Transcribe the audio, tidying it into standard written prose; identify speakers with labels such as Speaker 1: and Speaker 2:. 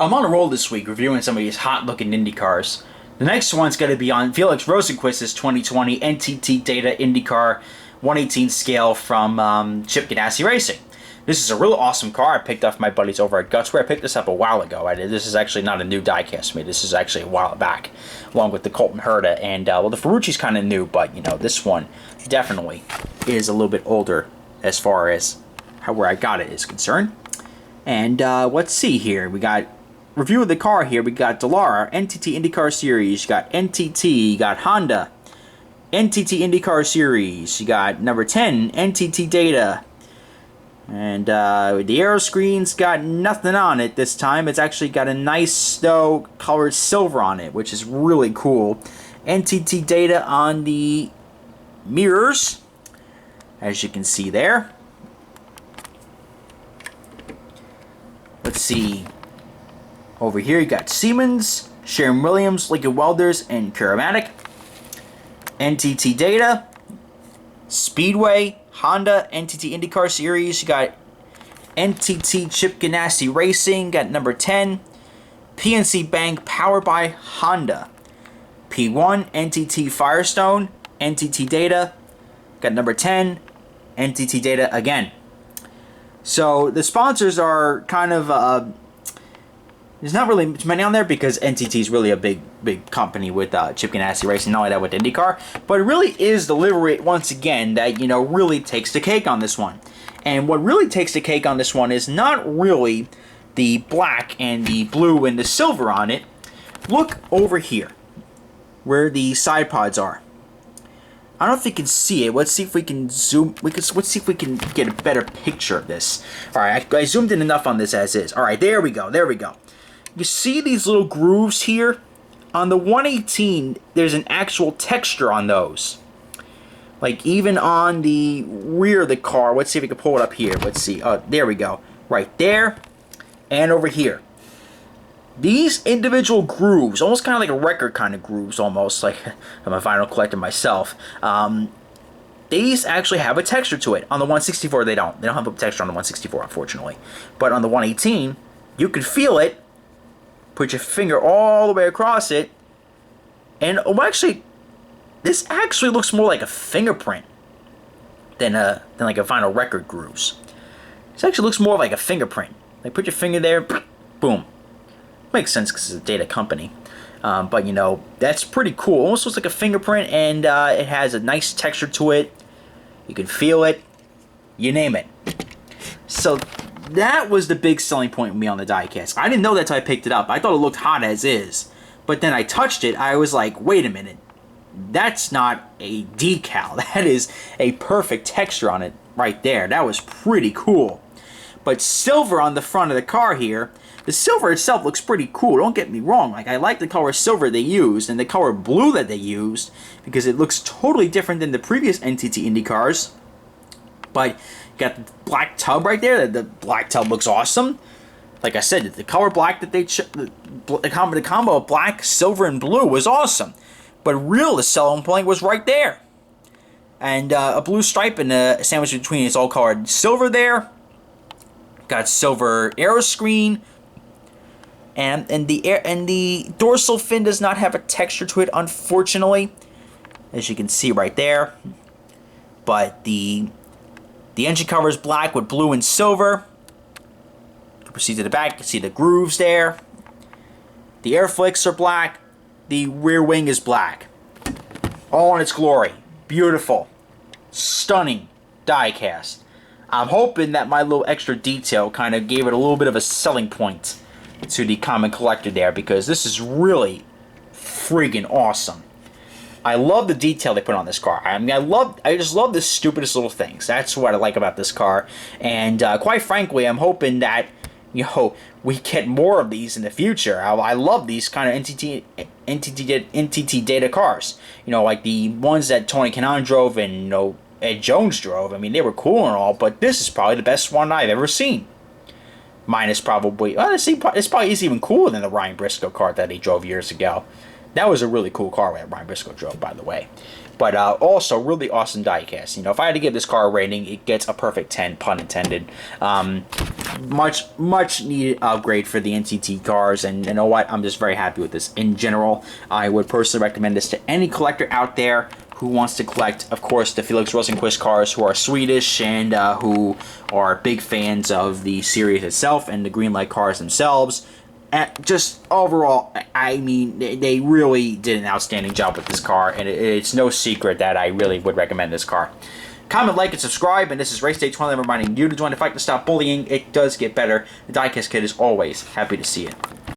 Speaker 1: I'm on a roll this week reviewing some of these hot-looking Indy cars. The next one's going to be on Felix Rosenqvist's 2020 NTT Data IndyCar 118 scale from Chip Ganassi Racing. This is a real awesome car I picked off my buddies over at Gutsware. I picked this up a while ago. This is actually not a new diecast for me. This is actually a while back, along with the Colton Herta. And, well, the Ferrucci's kind of new, but, you know, this one definitely is a little bit older as far as where I got it is concerned. And let's see here. We got review of the car here. We got Dallara, NTT IndyCar Series. You got NTT, you got Honda, NTT IndyCar Series. You got number 10, NTT Data. And the aero screen's got nothing on it this time. It's actually got a nice snow colored silver on it, which is really cool. NTT Data on the mirrors, as you can see there. Let's see. Over here you got Siemens, Sherwin-Williams, Lincoln Welders, and Curamatic. NTT Data, Speedway, Honda, NTT IndyCar Series. You got NTT Chip Ganassi Racing, got number 10. PNC Bank, powered by Honda. P1, NTT Firestone, NTT Data, got number 10. NTT Data again. So the sponsors are kind of there's not really many on there because NTT is really a big company with Chip Ganassi Racing, not only that with IndyCar, but it really is the livery once again that, you know, really takes the cake on this one. And what really takes the cake on this one is not really the black and the blue and the silver on it. Look over here where the side pods are. I don't know if you can see it. Let's see if we can zoom. Let's see if we can get a better picture of this. All right, I zoomed in enough on this as is. All right, there we go. There we go. You see these little grooves here? On the 118, there's an actual texture on those. Like even on the rear of the car. Let's see if we can pull it up here. Let's see. There we go. Right there and over here. These individual grooves, almost kind of like a record kind of grooves, almost like I'm a vinyl collector myself. These actually have a texture to it. On the 164, they don't. They don't have a texture on the 164, unfortunately. But on the 118, you can feel it. Put your finger all the way across it, and actually, this actually looks more like a fingerprint than like a vinyl record grooves. This actually looks more like a fingerprint. Like put your finger there, boom. Makes sense because it's a data company. But you know, that's pretty cool. Almost looks like a fingerprint, and it has a nice texture to it. You can feel it. You name it. So that was the big selling point with me on the diecast. I didn't know that until I picked it up. I thought it looked hot as is. But then I touched it. I was like, wait a minute. That's not a decal. That is a perfect texture on it right there. That was pretty cool. But silver on the front of the car here, the silver itself looks pretty cool. Don't get me wrong. Like, I like the color silver they used and the color blue that they used because it looks totally different than the previous NTT Indy cars. But you got the black tub right there. The black tub looks awesome. Like I said, the color black that the combo of black, silver, and blue was awesome. But the selling point was right there. And a blue stripe and a sandwich between. It's all colored silver there. Got silver aero screen. And the dorsal fin does not have a texture to it, unfortunately, as you can see right there. But the engine cover is black with blue and silver. Proceed to the back. You can see the grooves there. The air flicks are black. The rear wing is black. All in its glory. Beautiful. Stunning diecast. I'm hoping that my little extra detail kind of gave it a little bit of a selling point to the common collector there, because this is really friggin' awesome. I love the detail they put on this car. I mean, I just love the stupidest little things. That's what I like about this car. And quite frankly, I'm hoping that, you know, we get more of these in the future. I love these kind of NTT Data cars. You know, like the ones that Tony Kanaan drove and, you know, Ed Jones drove. I mean, they were cool and all, but this is probably the best one I've ever seen. Minus probably, well, it's probably even cooler than the Ryan Briscoe car that he drove years ago. That was a really cool car that Ryan Briscoe drove, by the way. But also, really awesome diecast. You know, if I had to give this car a rating, it gets a perfect 10, pun intended. Much needed upgrade for the NTT cars, and you know what? I'm just very happy with this. In general, I would personally recommend this to any collector out there who wants to collect, of course, the Felix Rosenqvist cars, who are Swedish and who are big fans of the series itself and the Greenlight cars themselves. Just overall, I mean, they really did an outstanding job with this car, and it's no secret that I really would recommend this car. Comment, like, and subscribe, and this is Race Day 20, reminding you to join the fight to stop bullying. It does get better. The Diecast Kid is always happy to see it.